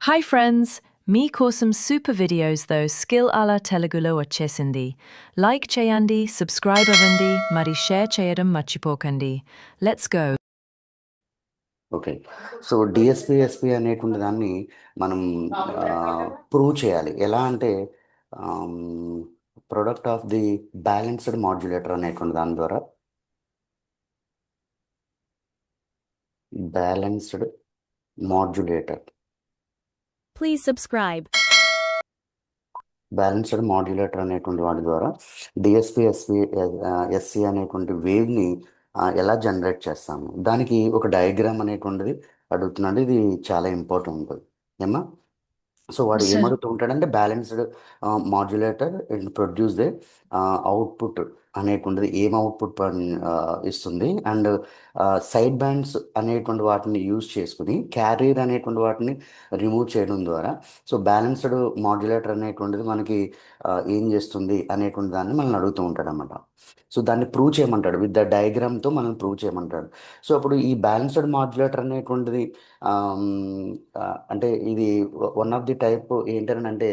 Hi friends, మీకోసం super వీడియోస్తో skill అలా తెలుగులో వచ్చేసింది. లైక్ చేయండి, సబ్స్క్రైబ్ అవ్వండి, మరి షేర్ చేయడం మర్చిపోకండి. Let's go. Okay. So DSP అనేటువంటి దాన్ని మనం ప్రూవ్ చేయాలి. ఎలా అంటే product of the balanced modulator అనేటువంటి దాని ద్వారా balanced modulator Please subscribe. Balanced modulator అనేటువంటి వాటి ద్వారా ఎస్సి అనేటువంటి వేవ్ని ఎలా జనరేట్ చేస్తాము, దానికి ఒక డయాగ్రామ్ అనేటువంటిది అడుగుతున్నాడు. ఇది చాలా ఇంపార్టెంట్ ఏమా. సో వాడు Sir. ఏమడుగుతూ ఉంటాడంటే balanced modulator and produce the output అనేటువంటిది ఏం అవుట్పుట్ ఇస్తుంది. అండ్ సైడ్ బ్యాండ్స్ అనేటువంటి వాటిని యూజ్ చేసుకుని క్యారియర్ అనేటువంటి వాటిని రిమూవ్ చేయడం ద్వారా సో బ్యాలెన్స్డ్ మాడ్యులేటర్ అనేటువంటిది మనకి ఏం చేస్తుంది అనేటువంటి దాన్ని మనల్ని అడుగుతూ ఉంటాడు అనమాట. సో దాన్ని ప్రూవ్ చేయమంటాడు, విత్ ద డయాగ్రామ్తో మనం ప్రూవ్ చేయమంటాడు. సో అప్పుడు ఈ బ్యాలెన్స్డ్ మాడ్యులేటర్ అనేటువంటిది ఆమ్, అంటే ఇది వన్ ఆఫ్ ది టైప్ ఏంటంటే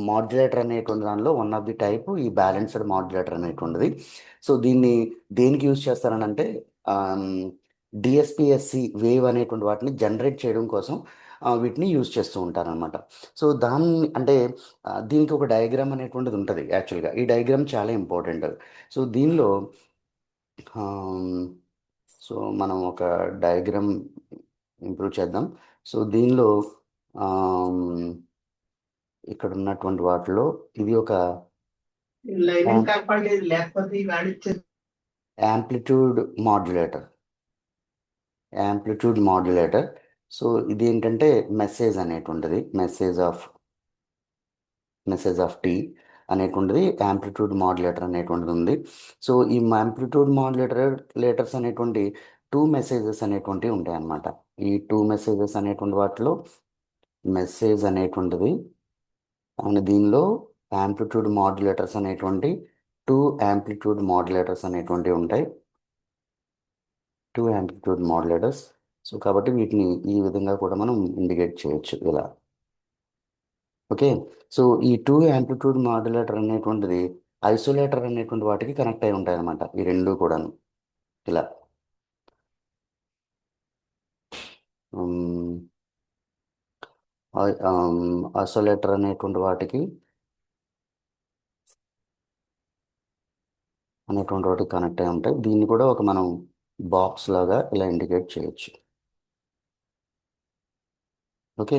మాడ్యులేటర్ అనేటువంటి దానిలో వన్ ఆఫ్ ది టైప్ ఈ బ్యాలెన్స్డ్ మాడ్యులేటర్ అనేటువంటిది. సో దీన్ని దేనికి యూజ్ చేస్తారనంటే డిఎస్పిఎస్సి వేవ్ అనేటువంటి వాటిని జనరేట్ చేయడం కోసం వీటిని యూజ్ చేస్తూ ఉంటారనమాట. సో దాన్ని అంటే దీనికి ఒక డయాగ్రామ్ అనేటువంటిది ఉంటుంది. యాక్చువల్గా ఈ డయాగ్రామ్ చాలా ఇంపార్టెంట్. సో దీనిలో సో మనం ఒక డయాగ్రామ్ ఇంప్రూవ్ చేద్దాం. సో దీనిలో ఇక్కడ ఉన్నటువంటి వాటిలో ఇది ఒక యాంప్లిట్యూడ్ మాడ్యులేటర్. సో ఇది ఏంటంటే మెసేజ్ అనేటువంటిది మెసేజ్ ఆఫ్ టీ అనేటువంటిది యాంప్లిట్యూడ్ మాడ్యులేటర్ అనేటువంటిది ఉంది. సో ఈ యాంప్లిట్యూడ్ మాడ్యులేటర్స్ అనేటువంటి 2 మెసేజెస్ అనేటువంటివి ఉంటాయి అన్నమాట. ఈ 2 మెసేజెస్ అనేటువంటి వాటిలో మెసేజ్ అనేటువంటిది అండ్ దీనిలో యాంప్లిట్యూడ్ మాడ్యులేటర్స్ అనేటువంటి 2 యాంప్లిట్యూడ్ మాడ్యులేటర్స్ అనేటువంటివి ఉంటాయి. 2 యాంప్లిట్యూడ్ మాడ్యులేటర్స్. సో కాబట్టి వీటిని ఈ విధంగా కూడా మనం ఇండికేట్ చేయొచ్చు ఇలా. ఓకే. సో ఈ 2 యాంప్లిట్యూడ్ మాడ్యులేటర్ అనేటువంటిది ఐసోలేటర్ అనేటువంటి వాటికి కనెక్ట్ అయి ఉంటాయి అన్నమాట. ఈ రెండు కూడాను ఇలా. ఐసోలేటర్ అనేటువంటి వాటికి కనెక్ట్ అయి ఉంటాయి. దీన్ని కూడా ఒక మనం బాక్స్ లాగా ఇలా ఇండికేట్ చేయొచ్చు. ఓకే.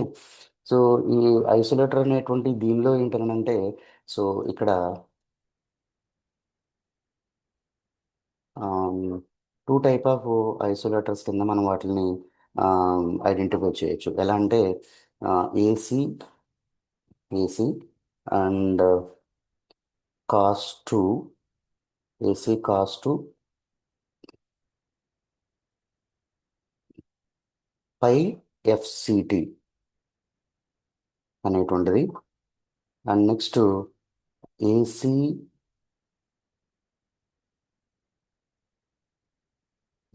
సో ఈ ఐసోలేటర్ అనేటువంటి దీనిలో ఏంటంటే సో ఇక్కడ 2 టైప్ ఆఫ్ ఐసోలేటర్స్ కింద మనం వాటిని ఐడెంటిఫై చేయొచ్చు. ఎలా అంటే AC and కాస్2 AC cos two pi ఎఫ్సిటి అనేటువంటిది. And next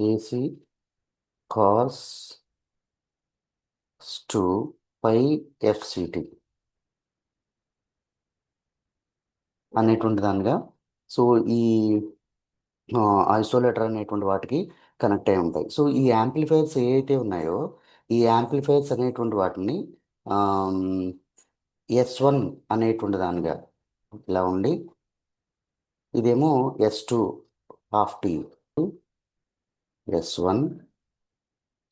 AC cos two pi FCT అనేటువంటి దానిగా సో ఈ ఐసోలేటర్ అనేటువంటి వాటికి కనెక్ట్ అయి ఉంటాయి. సో ఈ యాంప్లిఫైర్స్ ఏవైతే ఉన్నాయో ఈ యాంప్లిఫైర్స్ అనేటువంటి వాటిని S1 అనేటువంటి దానిగా ఇలా ఉండి ఇదేమో S2 of T S1.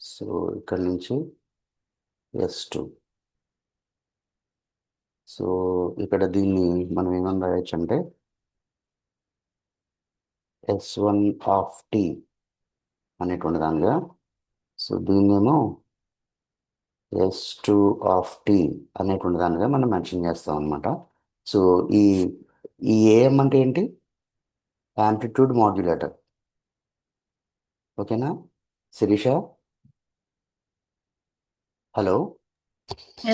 So ఇక్కడ నుంచి S2. సో ఇక్కడ దీన్ని మనం ఏమని రాయొచ్చు అంటే S1 ఆఫ్ టీ అనేటువంటి దానిగా. సో దీన్నేమో S2 ఆఫ్ టీ అనేటువంటి దానిగా మనం మెన్షన్ చేస్తాం అనమాట. సో ఈ ఈ AM అంటే ఏంటి? Amplitude modulator. ఓకేనా శిరీష? హలో.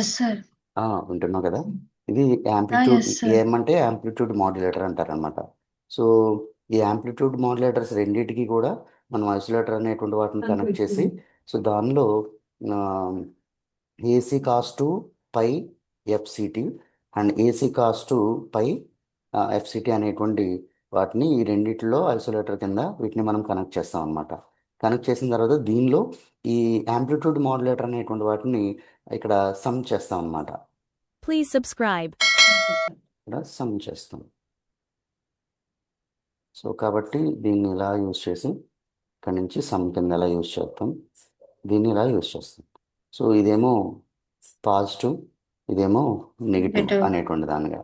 Yes sir. వింటున్నావు కదా. ఇది యాంప్లిట్యూడ్ yes, sir. ఏమంటే యాంప్లిట్యూడ్ మాడ్యులేటర్ అంటారనమాట. సో ఈ యాంప్లిట్యూడ్ మాడ్యులేటర్స్ రెండింటికి కూడా మనం ఐసోలేటర్ అనేటువంటి వాటిని కనెక్ట్ చేసి సో దానిలో AC cos two pi FCT and AC cos 2 pi FCT అనేటువంటి వాటిని ఈ రెండిట్లో ఐసోలేటర్ కింద వీటిని మనం కనెక్ట్ చేస్తాం అనమాట. కనెక్ట్ చేసిన తర్వాత దీనిలో ఈ యాంప్లిట్యూడ్ మాడ్యులేటర్ అనేటువంటి వాటిని ఇక్కడ సమ్ చేస్తాం అనమాట. Please subscribe. ఇక్కడ సమ్ చేస్తాం. సో కాబట్టి దీన్ని ఇలా యూజ్ చేసి ఇక్కడ నుంచి సమ్ కింద ఎలా యూజ్ చేస్తాం, దీన్ని ఇలా యూజ్ చేస్తాం. సో ఇదేమో పాజిటివ్, ఇదేమో నెగిటివ్ Negative. అనేటువంటి దానిగా.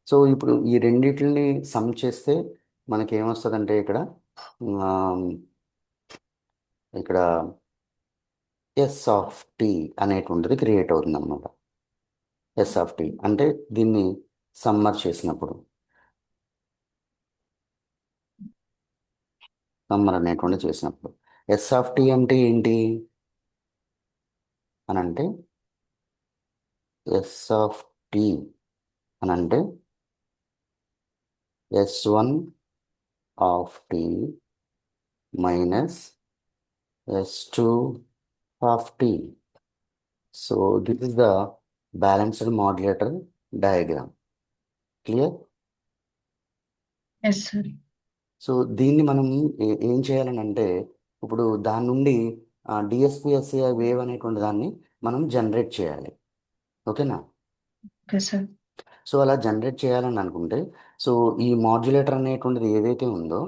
సో ఇప్పుడు ఈ రెండింటిని సమ్ చేస్తే మనకి ఏమొస్తుందంటే ఇక్కడ ఇక్కడ ఎస్ ఆఫ్ టీ అనేటువంటిది క్రియేట్ అవుతుంది అనమాట. ఎస్ ఆఫ్ టీ అంటే దీన్ని సమ్మర్ చేసినప్పుడు సమ్మర్ అనేటువంటి చేసినప్పుడు ఎస్ ఆఫ్ టీ అంటే ఏంటి అని అంటే ఎస్ ఆఫ్ టీ అని అంటే S1 of t minus S2 of t. So this is the balanced modulator diagram. Clear? Yes, sir. So దీన్ని మనం ఏం చేయాలని అంటే ఇప్పుడు దాని నుండి డిఎస్పిఎస్సిఐ వేవ్ అనేటువంటి దాన్ని మనం జనరేట్ చేయాలి. ఓకేనా? Okay, sir. సో అలా జనరేట్ చేయాలని అనుకుంటే సో ఈ మాడ్యులేటర్ అనేటువంటిది ఏదైతే ఉందో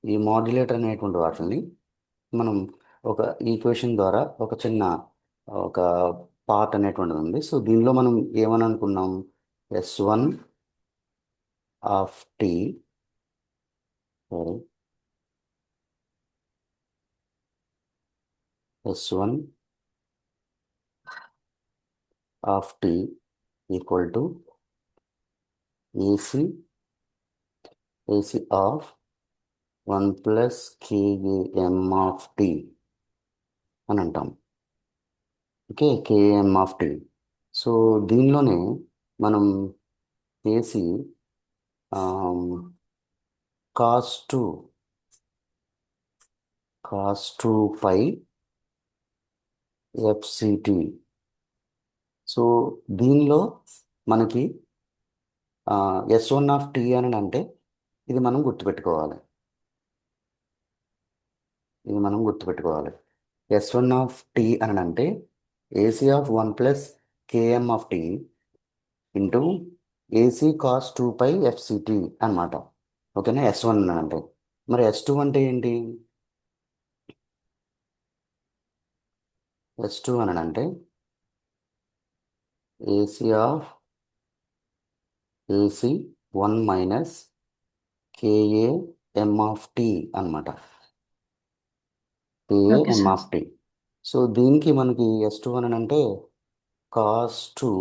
ఈ మాడ్యులేటర్ అనేటువంటి వాటిని మనం ఒక ఈక్వేషన్ ద్వారా ఒక చిన్న ఒక పార్ట్ అనేటువంటిది ఉంది. సో దీనిలో మనం ఏమని అనుకున్నాం, S1 of T S1 of T equal to AC of 1 plus KAM of T అని అంటాం. Okay, KAM of T. So దీనిలోనే మనం AC cos 2 pi FCT. So దీనిలో మనకి S1 ఆఫ్ టీ అని అంటే ఇది మనం గుర్తుపెట్టుకోవాలి. S1 ఆఫ్ టీ అని అంటే AC of 1 plus KM of T into AC cos 2 pi FCT అనమాట. ఓకేనా? S1 అని అంటే. మరి S2 అంటే ఏంటి? S2 అని అంటే AC 1 minus KAM of T అనమాట. Okay, KAM sir. Of T. So దీనికి మనకి S2 అని అంటే cos 2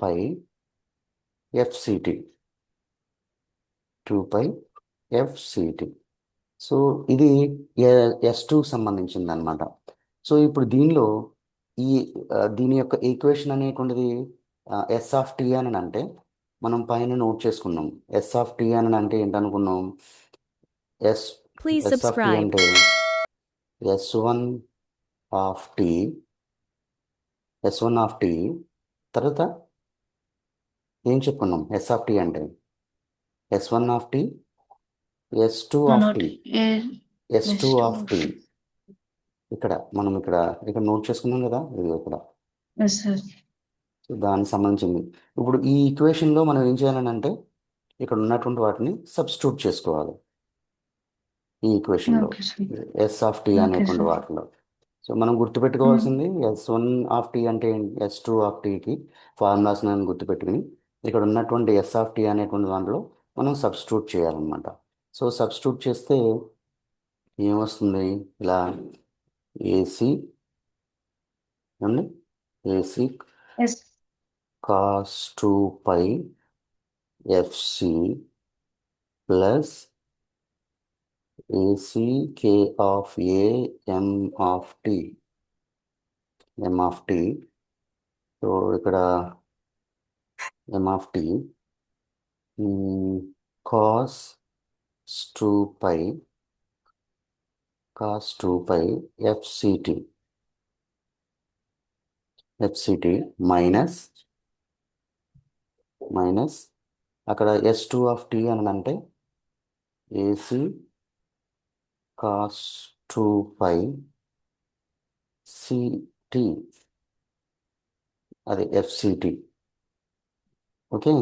pi ఎఫ్సిటి 2 pi FCT. So ఇది S2కి సంబంధించింది అనమాట. సో ఇప్పుడు దీనిలో ఈ దీని యొక్క ఈక్వేషన్ అనేటువంటిది ఎస్ ఆఫ్ టీ అని అంటే మనం పైన నోట్ చేసుకున్నాం. ఎస్ ఆఫ్ టీ అని అంటే ఏంటనుకున్నాం? S Please S of T subscribe. అంటే S1 ఆఫ్ టీ తర్వాత ఏం చెప్పుకున్నాం? ఎస్ ఆఫ్ టీ అంటే S1 of T, S2 of Not T, S2 of T. ఇక్కడ నోట్ చేసుకున్నాం కదా, ఇది ఇక్కడ. Yes, sir. సో దానికి సంబంధించింది. ఇప్పుడు ఈ ఈక్వేషన్లో మనం ఏం చేయాలని అంటే ఇక్కడ ఉన్నటువంటి వాటిని సబ్స్టిట్యూట్ చేసుకోవాలి ఈ ఈక్వేషన్లో Okay, sir. S of T Okay, అనేటువంటి sir. వాటిలో. సో మనం గుర్తుపెట్టుకోవాల్సింది S1 ఆఫ్ టీ అంటే S2 ఆఫ్ టీకి ఫార్ములాస్ నేను గుర్తుపెట్టుకుని ఇక్కడ ఉన్నటువంటి ఎస్ ఆఫ్ టీ అనేటువంటి దాంట్లో మనం సబ్స్టిట్యూట్ చేయాలన్నమాట. సో సబ్స్టిట్యూట్ చేస్తే ఏమొస్తుంది? ఇలా AC Yes. Cos 2 pi FC plus AC K of M of T. So ఇక్కడ M of T cos 2 pi FCT. FCT minus అక్కడ S2 ఆఫ్ టీ అని అంటే ఏసీ కాస్ 2 π సిటి, అది ఎఫ్సిటి. ఓకే,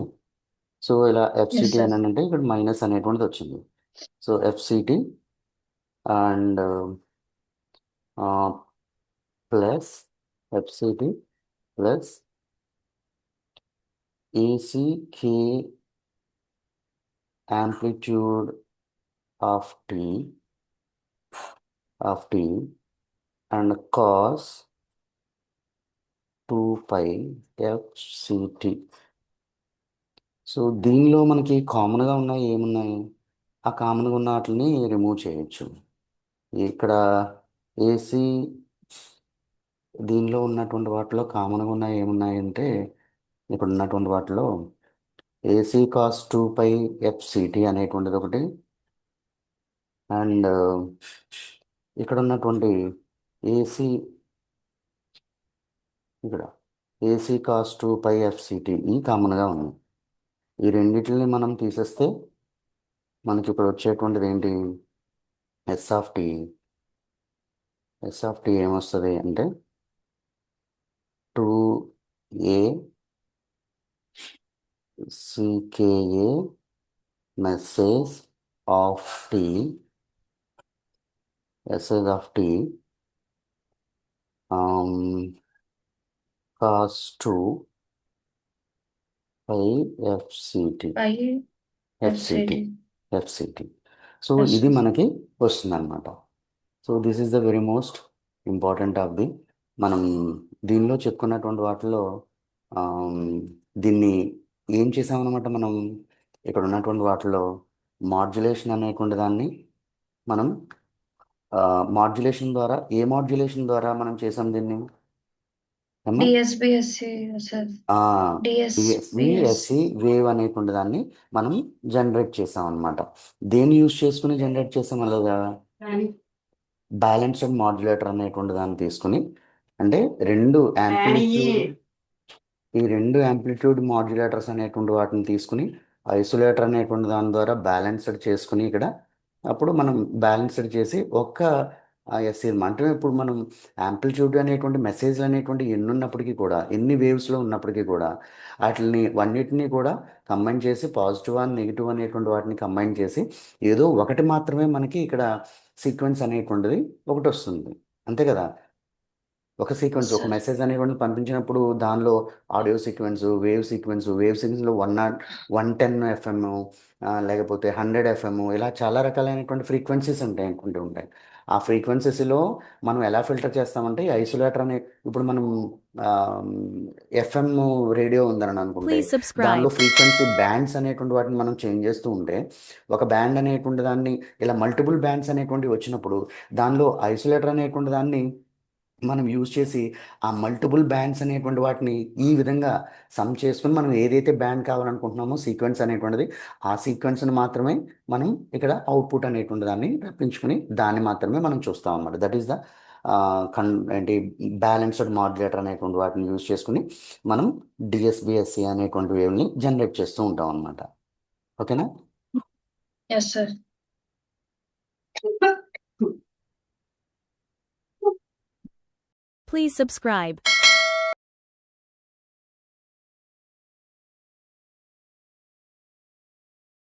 సో ఇలా Yes, FCT sir. అని అంటే ఇక్కడ minus అనేటువంటిది వచ్చింది. So FCT and plus FCT plus ACK amplitude of t and cos 2π fct. సో దీనిలో మనకి కామన్గా ఉన్నాయి ఏమున్నాయి, ఆ కామన్గా ఉన్న వాటిని రిమూవ్ చేయొచ్చు. ఇక్కడ ఏసీ దీనిలో ఉన్నటువంటి వాటిలో కామన్గా ఉన్నాయి ఏమున్నాయి అంటే, ఇక్కడ ఉన్నటువంటి వాటిలో ఏసీ కాస్ 2π fct అనేటువంటిది ఒకటి, అండ్ ఇక్కడ ఉన్నటువంటి ఏసీ ఇక్కడ ఏసీ కాస్ 2π fct ఈ కామన్గా ఉంది. ఈ రెండింటిని మనం తీసేస్తే మనకి ఇక్కడ వచ్చేటువంటిది ఏంటి, ఎస్ ఆఫ్ టీ ఏమొస్తుంది అంటే 2a CKA message of T cos 2π fct. So Yes, ఇది sir. మనకి వస్తుంది అనమాట. So this is the very most important of the, మనం దీనిలో చెప్పుకున్నటువంటి వాటిలో దీన్ని ఏం చేసామన్నమాట, మనం ఇక్కడ ఉన్నటువంటి వాటిలో మాడ్యులేషన్ అనేటువంటి దాన్ని మనం మాడ్యులేషన్ ద్వారా, ఏ మాడ్యులేషన్ ద్వారా మనం చేసాం దీన్ని, DSBSC, sir. డిఎస్బిఎస్సి వేవ్ అనేటువంటి దాన్ని మనం జనరేట్ చేసాం అనమాట. దేన్ని యూజ్ చేసుకుని జనరేట్ చేసాం అలాగా, బ్యాలెన్స్డ్ మాడ్యులేటర్ అనేటువంటి దాన్ని తీసుకుని, అంటే ఈ రెండు యాంప్లిట్యూడ్ మాడ్యులేటర్స్ అనేటువంటి వాటిని తీసుకుని ఐసోలేటర్ అనేటువంటి దాని ద్వారా బ్యాలెన్స్డ్ చేసుకుని ఇక్కడ అప్పుడు మనం బ్యాలెన్స్డ్ చేసి ఒక్క ఎస్సీ అంటే ఇప్పుడు మనం యాంప్లిట్యూడ్ అనేటువంటి మెసేజ్లు అనేటువంటి ఎన్ని ఉన్నప్పటికీ కూడా, ఎన్ని వేవ్స్లో ఉన్నప్పటికీ కూడా వాటిని అన్నిటినీ కూడా కంబైన్ చేసి పాజిటివ్ అండ్ నెగిటివ్ అనేటువంటి వాటిని కంబైన్ చేసి ఏదో ఒకటి మాత్రమే మనకి ఇక్కడ సీక్వెన్స్ అనేటువంటిది ఒకటి వస్తుంది, అంతే కదా. ఒక సీక్వెన్స్, ఒక మెసేజ్ అనేటువంటి పంపించినప్పుడు దానిలో ఆడియో సీక్వెన్స్, వేవ్ సీక్వెన్స్లో 110 FM, లేకపోతే 100 FM, ఇలా చాలా రకాలైనటువంటి ఫ్రీక్వెన్సీస్ ఉంటాయి. ఆ ఫ్రీక్వెన్సీస్లో మనం ఎలా ఫిల్టర్ చేస్తామంటే ఐసోలేటర్ అనే, ఇప్పుడు మనం FM రేడియో ఉందని అనుకుంటే Please subscribe. దానిలో ఫ్రీక్వెన్సీ బ్యాండ్స్ అనేటువంటి వాటిని మనం చేంజ్ చేస్తూ ఉంటే, ఒక బ్యాండ్ అనేటువంటి దాన్ని ఇలా మల్టిపుల్ బ్యాండ్స్ అనేటువంటివి వచ్చినప్పుడు దానిలో ఐసోలేటర్ అనేటువంటి దాన్ని మనం యూజ్ చేసి ఆ మల్టిపుల్ బ్యాండ్స్ అనేటువంటి వాటిని ఈ విధంగా సమ్ చేసుకుని మనం ఏదైతే బ్యాండ్ కావాలనుకుంటున్నామో సీక్వెన్స్ అనేటువంటిది, ఆ సీక్వెన్స్ని మాత్రమే మనం ఇక్కడ అవుట్పుట్ అనేటువంటి దాన్ని రప్పించుకుని దాన్ని మాత్రమే మనం చూస్తాం అన్నమాట. దట్ ఈస్ ద ఏంటి బ్యాలెన్స్డ్ మాడ్యులేటర్ అనేటువంటి వాటిని యూజ్ చేసుకుని మనం డిఎస్బిఎస్సి అనేటువంటి వేవ్ని జనరేట్ చేస్తూ ఉంటాం అన్నమాట. ఓకేనా? Yes, sir. Please subscribe.